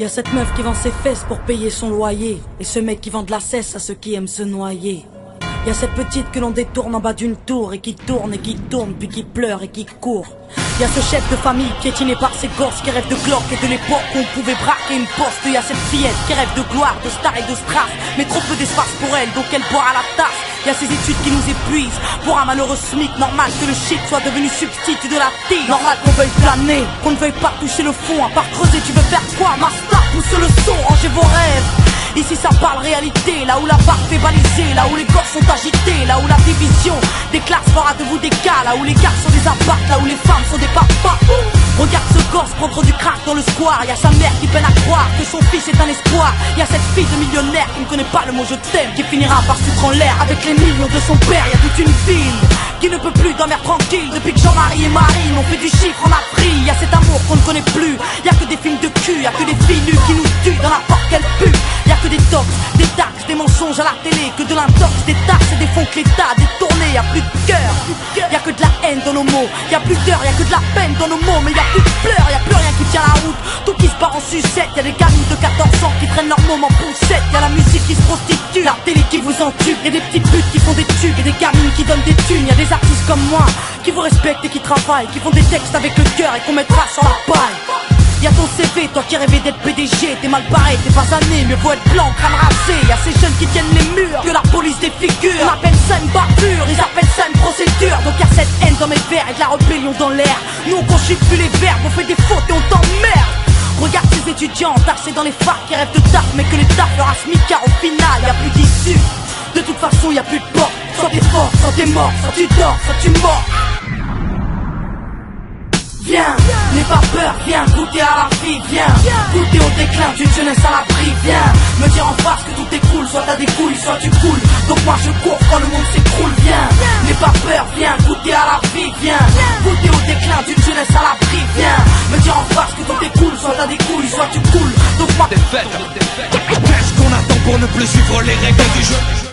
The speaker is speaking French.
Y'a cette meuf qui vend ses fesses pour payer son loyer, et ce mec qui vend de la cesse à ceux qui aiment se noyer. Y'a cette petite que l'on détourne en bas d'une tour, et qui tourne, puis qui pleure et qui court. Y'a ce chef de famille piétiné par ses gosses, qui rêve de gloire et de l'époque où on pouvait braquer une poste. Y'a cette fillette qui rêve de gloire, de star et de strass, mais trop peu d'espace pour elle, donc elle boit à la tasse. Y'a ces études qui nous épuisent, pour un malheureux SMIC, normal que le shit soit devenu substitut de la tille. Normal qu'on veuille planer, qu'on ne veuille pas toucher le fond, à part creuser tu veux faire quoi? Master, pousse le son, rangez vos rêves. Ici ça parle réalité, là où la barre fait baliser, là où les corps sont agités, là où la division des classes fera de vous des cas, là où les gars sont des apparts, là où les femmes sont des papas. Regarde ce gosse prendre du crack dans le square, y'a sa mère qui peine à croire que son fils est un espoir. Y'a cette fille de millionnaire qui ne connaît pas le mot je t'aime, qui finira par se foutre en l'air avec les millions de son père. Y'a toute une ville qui ne peut plus dormir tranquille depuis que Jean-Marie et Marine ont fait du chiffre en Afrique. Y'a cet amour qu'on ne connaît plus, y'a que des films de cul, y'a que des filles nues qui nous tuent dans n'importe quelle pub. Y'a que des tox, des taxes, des mensonges à la télé, que de l'intox, des taxes et des fonds que l'État a détournés. Y'a plus de cœur, y'a que de la haine dans nos mots, y'a plus d'heures, y'a que de la peine dans nos mots, mais y'a plus de pleurs, y'a plus rien qui tient la route. Tout qui se part en sucette, y'a des gamines de 14 ans qui traînent leur môme en poussette, y'a la musique qui se prostitue, la télé qui vous entube, y'a des petites putes qui font des tubes, et des gamines qui donnent des thunes, y'a des artistes comme moi qui vous respectent et qui travaillent, qui font des textes avec le cœur et qu'on mettra sur la paille. Y'a ton CV, toi qui rêvais d'être PDG, t'es mal barré, t'es pas né, mieux vaut être blanc, crâne rasé. Y'a ces jeunes qui tiennent les murs, que la police des figures. On appelle ça une bavure, ils appellent ça une procédure. Donc y'a cette haine dans mes vers et de la rébellion dans l'air. Nous on conjugue plus les verbes, on fait des fautes et on t'emmerde. Regarde ces étudiants entassés dans les facs qui rêvent de taf, mais que les taf leur a car au final y'a plus d'issue. De toute façon y'a plus de porte, soit t'es fort, soit t'es mort, soit tu dors, soit tu mords. Viens, n'aie pas peur, viens goûter à la vie, viens goûter au déclin d'une jeunesse à l'abri, viens me dire en face que tout écroule, soit t'as des couilles, soit tu coules. Donc moi je cours quand le monde s'écroule, viens, n'aie pas peur, viens goûter à la vie, viens goûter au déclin d'une jeunesse à l'abri, viens me dire en face que tout écroule, soit t'as des couilles, soit tu coules. Donc moi Qu'est-ce qu'on attend pour ne plus suivre les règles du jeu?